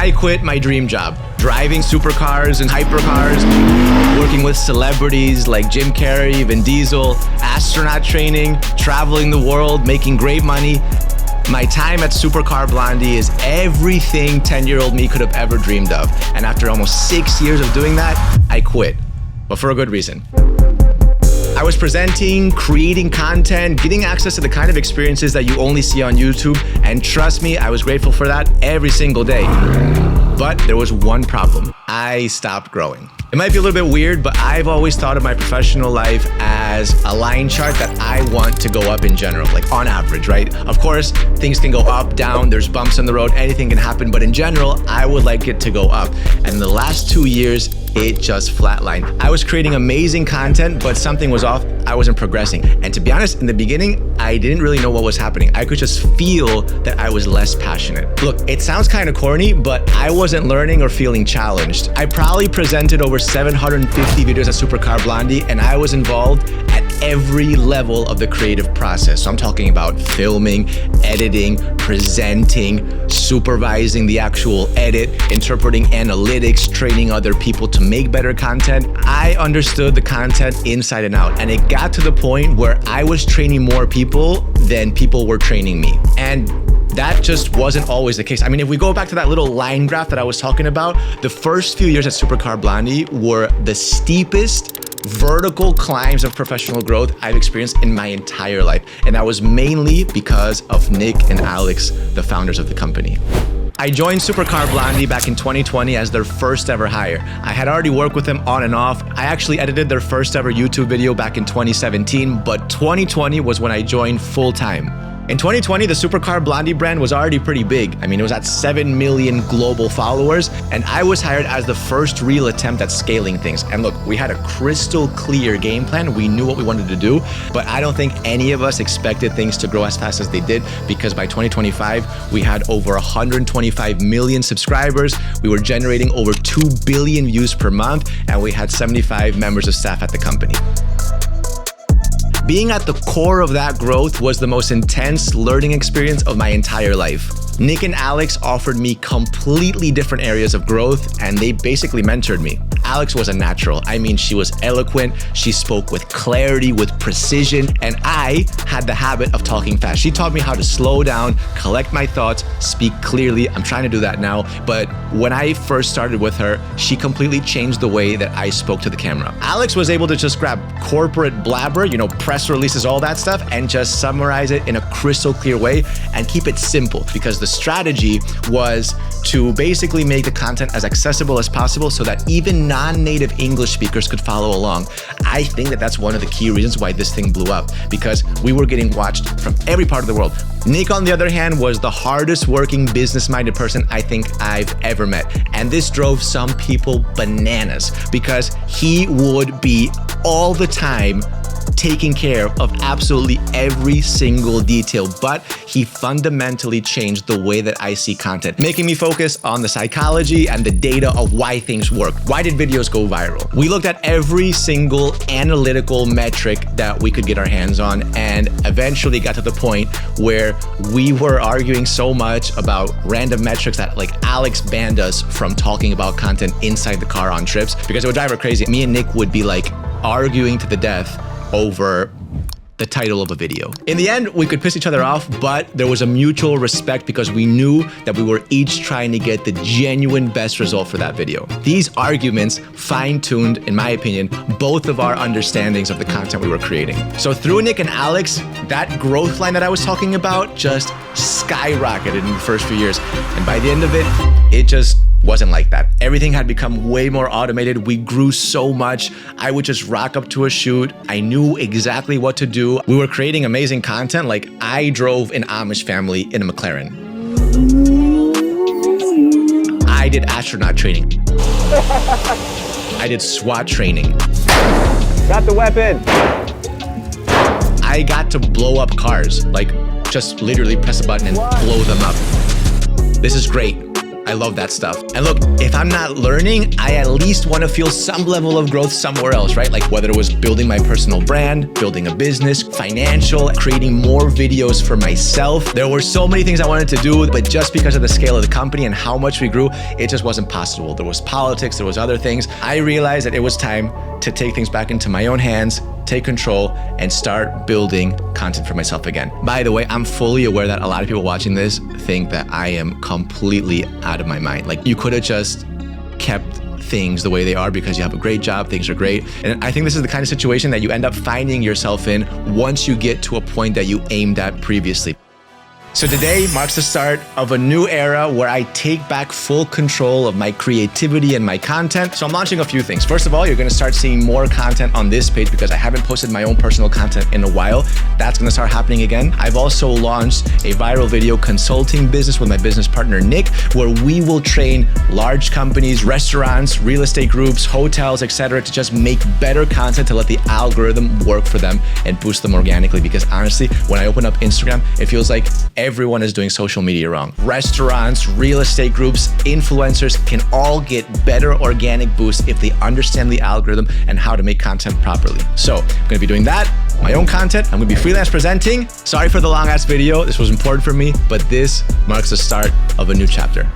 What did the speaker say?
I quit my dream job, driving supercars and hypercars, working with celebrities like Jim Carrey, Vin Diesel, astronaut training, traveling the world, making great money. My time at Supercar Blondie is everything 10-year-old me could have ever dreamed of. And after almost 6 years of doing that, I quit, but for a good reason. I was presenting, creating content, getting access to the kind of experiences that you only see on YouTube, and trust me, I was grateful for that every single day. But there was one problem. I stopped growing. It might be a little bit weird, but I've always thought of my professional life as a line chart that I want to go up in general, like on average, right? Of course, things can go up, down, there's bumps in the road, anything can happen, but in general, I would like it to go up. And in the last 2 years, it just flatlined. I was creating amazing content, but something was off. I wasn't progressing. And to be honest, in the beginning, I didn't really know what was happening. I could just feel that I was less passionate. Look, it sounds kind of corny, but I wasn't learning or feeling challenged. I probably presented over 750 videos at Supercar Blondie, and I was involved at every level of the creative process. So I'm talking about filming, editing, presenting, supervising the actual edit, interpreting analytics, training other people to make better content. I understood the content inside and out, and it got to the point where I was training more people than people were training me. And that just wasn't always the case. I mean, if we go back to that little line graph that I was talking about, the first few years at Supercar Blondie were the steepest vertical climbs of professional growth I've experienced in my entire life. And that was mainly because of Nick and Alex, the founders of the company. I joined Supercar Blondie back in 2020 as their first ever hire. I had already worked with them on and off. I actually edited their first ever YouTube video back in 2017, but 2020 was when I joined full time. In 2020, the Supercar Blondie brand was already pretty big. I mean, it was at 7 million global followers, and I was hired as the first real attempt at scaling things. And look, we had a crystal clear game plan. We knew what we wanted to do, but I don't think any of us expected things to grow as fast as they did, because by 2025, we had over 125 million subscribers. We were generating over 2 billion views per month, and we had 75 members of staff at the company. Being at the core of that growth was the most intense learning experience of my entire life. Nick and Alex offered me completely different areas of growth, and they basically mentored me. Alex was a natural. I mean, she was eloquent, she spoke with clarity, with precision, and I had the habit of talking fast. She taught me how to slow down, collect my thoughts, speak clearly. I'm trying to do that now, but when I first started with her, she completely changed the way that I spoke to the camera. Alex was able to just grab corporate blabber, you know, press releases, all that stuff, and just summarize it in a crystal clear way and keep it simple, because the strategy was to basically make the content as accessible as possible so that even non-native English speakers could follow along. I think that that's one of the key reasons why this thing blew up, because we were getting watched from every part of the world. Nick, on the other hand, was the hardest working business-minded person I think I've ever met. And this drove some people bananas, because he would be all the time taking care of absolutely every single detail, but he fundamentally changed the way that I see content, making me focus on the psychology and the data of why things work. Why did videos go viral? We looked at every single analytical metric that we could get our hands on, and eventually got to the point where we were arguing so much about random metrics that, like, Alex banned us from talking about content inside the car on trips because it would drive her crazy. Me and Nick would be like arguing to the death over the title of a video. In the end, we could piss each other off, but there was a mutual respect because we knew that we were each trying to get the genuine best result for that video. These arguments fine-tuned, in my opinion, both of our understandings of the content we were creating. So through Nick and Alex, that growth line that I was talking about just skyrocketed in the first few years. And by the end of it, it just wasn't like that. Everything had become way more automated. We grew so much. I would just rock up to a shoot. I knew exactly what to do. We were creating amazing content. Like, I drove an Amish family in a McLaren. I did astronaut training. I did SWAT training. Got the weapon. I got to blow up cars. Like, just literally press a button and blow them up. This is great. I love that stuff. And look, if I'm not learning, I at least want to feel some level of growth somewhere else, right? Like whether it was building my personal brand, building a business, financial, creating more videos for myself. There were so many things I wanted to do, but just because of the scale of the company and how much we grew, it just wasn't possible. There was politics, there was other things. I realized that it was time to take things back into my own hands, take control, and start building content for myself again. By the way, I'm fully aware that a lot of people watching this think that I am completely out of my mind. Like, you could have just kept things the way they are because you have a great job, things are great. And I think this is the kind of situation that you end up finding yourself in once you get to a point that you aimed at previously. So today marks the start of a new era where I take back full control of my creativity and my content. So I'm launching a few things. First of all, you're gonna start seeing more content on this page because I haven't posted my own personal content in a while. That's gonna start happening again. I've also launched a viral video consulting business with my business partner, Nick, where we will train large companies, restaurants, real estate groups, hotels, etc., to just make better content to let the algorithm work for them and boost them organically. Because honestly, when I open up Instagram, it feels like everyone is doing social media wrong. Restaurants, real estate groups, influencers can all get better organic boosts if they understand the algorithm and how to make content properly. So I'm gonna be doing that, my own content. I'm gonna be freelance presenting. Sorry for the long ass video. This was important for me, but this marks the start of a new chapter.